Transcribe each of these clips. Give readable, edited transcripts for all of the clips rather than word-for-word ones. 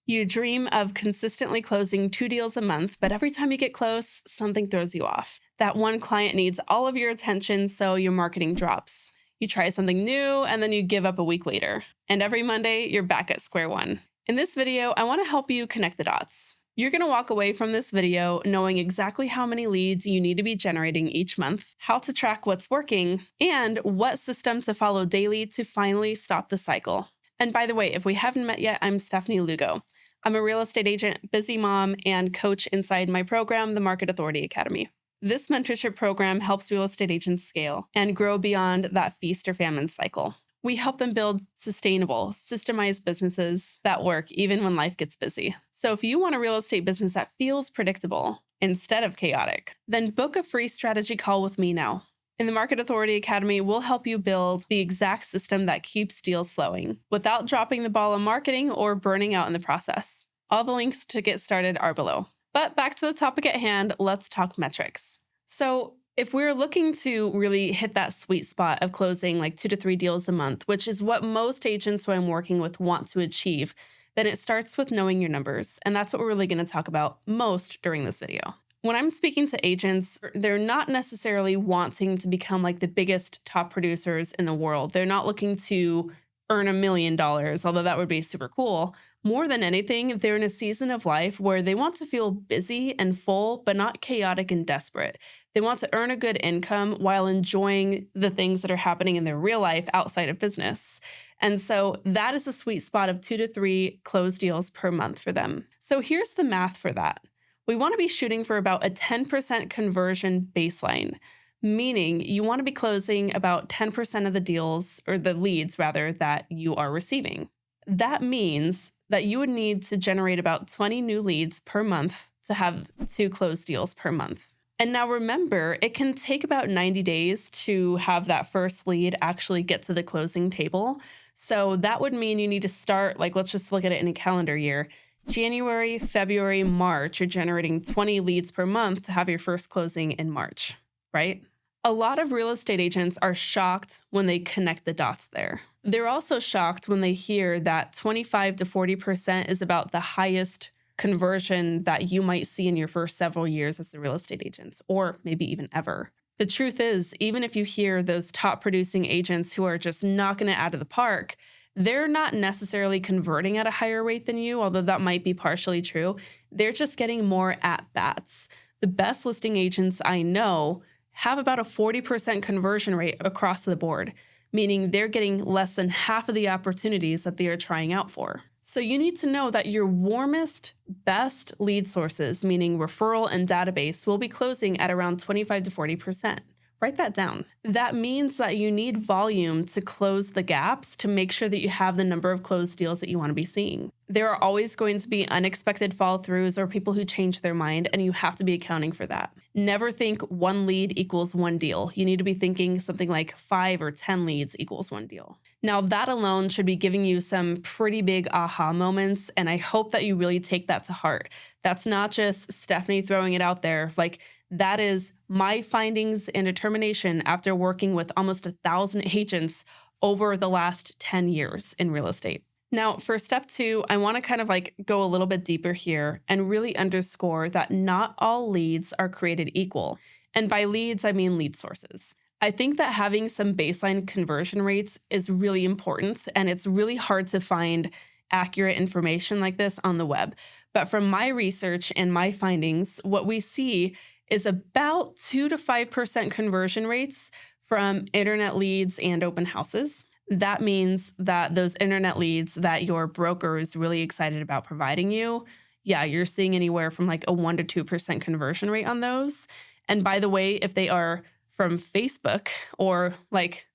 You dream of consistently closing 2 deals a month, but every time you get close, something throws you off. That one client needs all of your attention, so your marketing drops. You try something new, and then you give up a week later. And every Monday, you're back at square one. In this video, I want to help you connect the dots. You're going to walk away from this video knowing exactly how many leads you need to be generating each month, how to track what's working, and what system to follow daily to finally stop the cycle. And by the way, if we haven't met yet, I'm Stephanie Lugo. I'm a real estate agent, busy mom, and coach inside my program, the Market Authority Academy. This mentorship program helps real estate agents scale and grow beyond that feast or famine cycle. We help them build sustainable, systemized businesses that work even when life gets busy. So if you want a real estate business that feels predictable instead of chaotic, then book a free strategy call with me now. In the Market Authority Academy, we'll help you build the exact system that keeps deals flowing without dropping the ball on marketing or burning out in the process. All the links to get started are below. But back to the topic at hand, let's talk metrics. So if we're looking to really hit that sweet spot of closing like 2 to 3 deals a month, which is what most agents who I'm working with want to achieve, then it starts with knowing your numbers. And that's what we're really going to talk about most during this video. When I'm speaking to agents, they're not necessarily wanting to become like the biggest top producers in the world. They're not looking to earn $1 million, although that would be super cool. More than anything, they're in a season of life where they want to feel busy and full, but not chaotic and desperate. They want to earn a good income while enjoying the things that are happening in their real life outside of business. And so that is a sweet spot of 2 to 3 closed deals per month for them. So here's the math for that. We want to be shooting for about a 10% conversion baseline, meaning you want to be closing about 10% of the deals, or the leads rather, that you are receiving. That means that you would need to generate about 20 new leads per month to have 2 closed deals per month. And now remember, it can take about 90 days to have that first lead actually get to the closing table. So that would mean you need to start, like, let's just look at it in a calendar year. January, February, March, you're generating 20 leads per month to have your first closing in March, right? A lot of real estate agents are shocked when they connect the dots there. They're also shocked when they hear that 25 to 40% is about the highest conversion that you might see in your first several years as a real estate agent, or maybe even ever. The truth is, even if you hear those top producing agents who are just knocking it out of the park, they're not necessarily converting at a higher rate than you, although that might be partially true. They're just getting more at-bats. The best listing agents I know have about a 40% conversion rate across the board, meaning they're getting less than half of the opportunities that they are trying out for. So you need to know that your warmest, best lead sources, meaning referral and database, will be closing at around 25 to 40%. Write that down. That means that you need volume to close the gaps to make sure that you have the number of closed deals that you want to be seeing. There are always going to be unexpected fall-throughs or people who change their mind, and you have to be accounting for that. Never think 1 lead equals 1 deal. You need to be thinking something like 5 or 10 leads equals 1 deal. Now, that alone should be giving you some pretty big aha moments, and I hope that you really take that to heart. That's not just Stephanie throwing it out there. That is my findings and determination after working with almost 1,000 agents over the last 10 years in real estate. Now, for step 2, I want to kind of go a little bit deeper here and really underscore that not all leads are created equal. And by leads, I mean lead sources. I think that having some baseline conversion rates is really important, and it's really hard to find accurate information like this on the web. But from my research and my findings, what we see is about 2 to 5% conversion rates from internet leads and open houses. That means that those internet leads that your broker is really excited about providing you, you're seeing anywhere from a 1 to 2% conversion rate on those. And by the way, if they are from Facebook or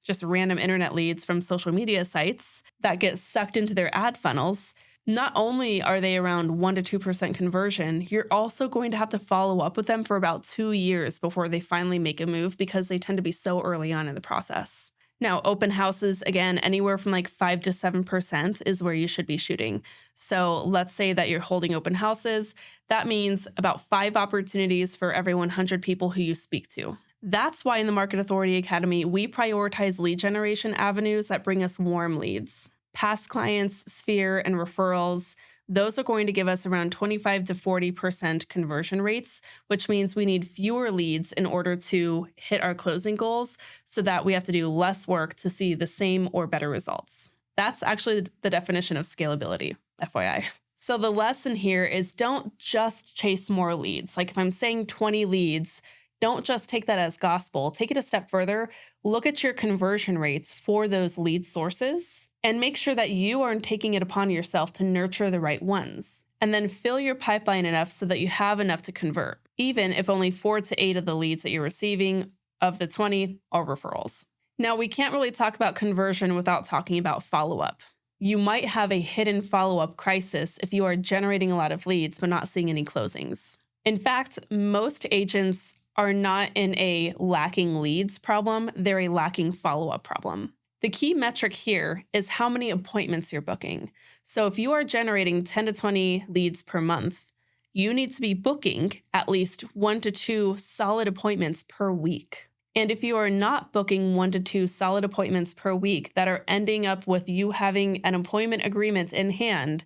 just random internet leads from social media sites that get sucked into their ad funnels, not only are they around 1 to 2% conversion, you're also going to have to follow up with them for about 2 years before they finally make a move because they tend to be so early on in the process. Now, open houses, again, anywhere from 5 to 7% is where you should be shooting. So let's say that you're holding open houses. That means about 5 opportunities for every 100 people who you speak to. That's why in the Market Authority Academy, we prioritize lead generation avenues that bring us warm leads. Past clients, sphere, and referrals, those are going to give us around 25 to 40% conversion rates, which means we need fewer leads in order to hit our closing goals so that we have to do less work to see the same or better results. That's actually the definition of scalability, FYI. So the lesson here is don't just chase more leads. Like if I'm saying 20 leads, don't just take that as gospel. Take it a step further. Look at your conversion rates for those lead sources and make sure that you are taking it upon yourself to nurture the right ones. And then fill your pipeline enough so that you have enough to convert, even if only 4 to 8 of the leads that you're receiving of the 20 are referrals. Now, we can't really talk about conversion without talking about follow-up. You might have a hidden follow-up crisis if you are generating a lot of leads but not seeing any closings. In fact, most agents are not in a lacking leads problem, they're a lacking follow-up problem. The key metric here is how many appointments you're booking. So if you are generating 10 to 20 leads per month, you need to be booking at least 1 to 2 solid appointments per week. And if you are not booking 1 to 2 solid appointments per week that are ending up with you having an employment agreement in hand,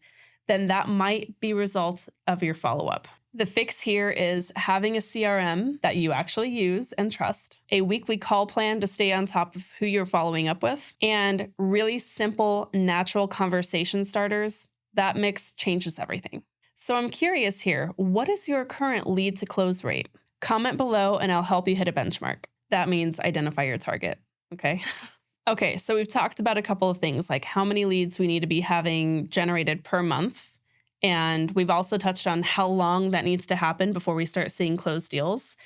then that might be results of your follow-up. The fix here is having a CRM that you actually use and trust, a weekly call plan to stay on top of who you're following up with, and really simple, natural conversation starters. That mix changes everything. So I'm curious here, what is your current lead to close rate? Comment below and I'll help you hit a benchmark. That means identify your target, okay? Okay, so we've talked about a couple of things like how many leads we need to be having generated per month. And we've also touched on how long that needs to happen before we start seeing closed deals.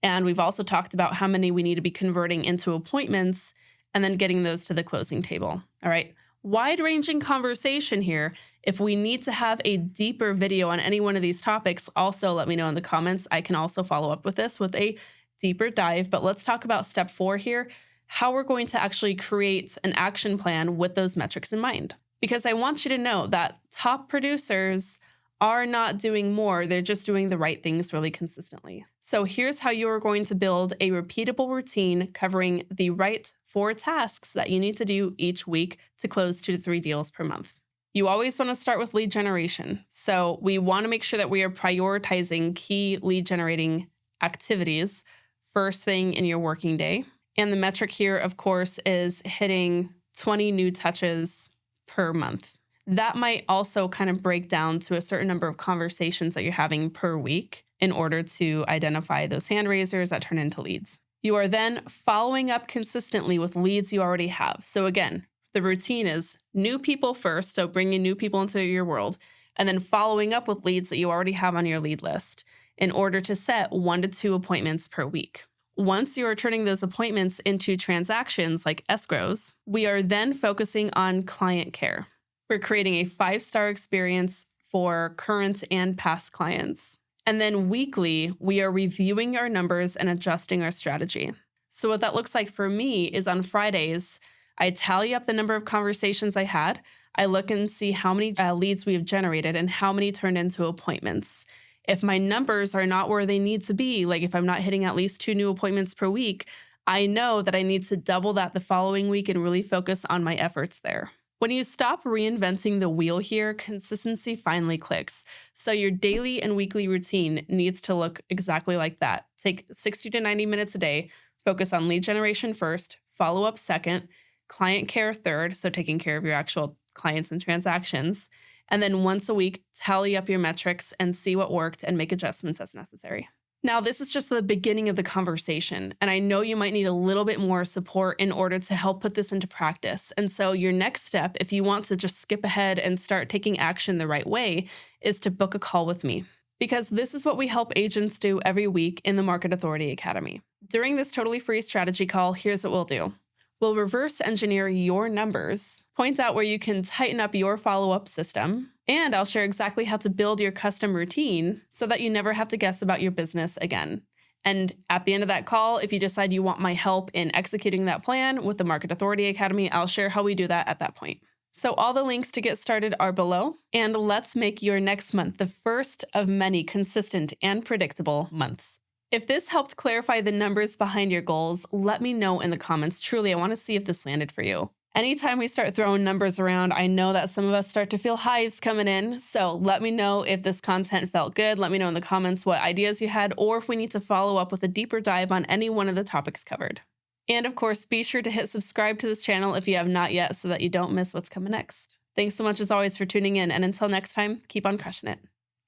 And we've also talked about how many we need to be converting into appointments and then getting those to the closing table. All right, wide-ranging conversation here. If we need to have a deeper video on any one of these topics, also let me know in the comments. I can also follow up with this with a deeper dive. But let's talk about step 4 here, how we're going to actually create an action plan with those metrics in mind. Because I want you to know that top producers are not doing more. They're just doing the right things really consistently. So here's how you are going to build a repeatable routine covering the right 4 tasks that you need to do each week to close 2 to 3 deals per month. You always want to start with lead generation. So we want to make sure that we are prioritizing key lead generating activities first thing in your working day. And the metric here, of course, is hitting 20 new touches per month. That might also kind of break down to a certain number of conversations that you're having per week in order to identify those hand raisers that turn into leads. You are then following up consistently with leads you already have. So again, the routine is new people first, so bringing new people into your world, and then following up with leads that you already have on your lead list in order to set 1 to 2 appointments per week. Once you are turning those appointments into transactions like escrows, we are then focusing on client care. We're creating a 5-star experience for current and past clients. And then weekly, we are reviewing our numbers and adjusting our strategy. So what that looks like for me is on Fridays, I tally up the number of conversations I had. I look and see how many leads we have generated and how many turned into appointments. If my numbers are not where they need to be, like if I'm not hitting at least 2 new appointments per week, I know that I need to double that the following week and really focus on my efforts there. When you stop reinventing the wheel here, consistency finally clicks. So your daily and weekly routine needs to look exactly like that. Take 60 to 90 minutes a day, focus on lead generation first, follow up second, client care third, so taking care of your actual clients and transactions. And then once a week, tally up your metrics and see what worked and make adjustments as necessary. Now, this is just the beginning of the conversation, and I know you might need a little bit more support in order to help put this into practice. And so your next step, if you want to just skip ahead and start taking action the right way, is to book a call with me. Because this is what we help agents do every week in the Market Authority Academy. During this totally free strategy call, here's what we'll do. We'll reverse engineer your numbers, point out where you can tighten up your follow-up system, and I'll share exactly how to build your custom routine so that you never have to guess about your business again. And at the end of that call, if you decide you want my help in executing that plan with the Market Authority Academy, I'll share how we do that at that point. So all the links to get started are below, and let's make your next month the first of many consistent and predictable months. If this helped clarify the numbers behind your goals, let me know in the comments. Truly, I want to see if this landed for you. Anytime we start throwing numbers around, I know that some of us start to feel hives coming in. So let me know if this content felt good. Let me know in the comments what ideas you had, or if we need to follow up with a deeper dive on any one of the topics covered. And of course, be sure to hit subscribe to this channel if you have not yet so that you don't miss what's coming next. Thanks so much as always for tuning in. And until next time, keep on crushing it.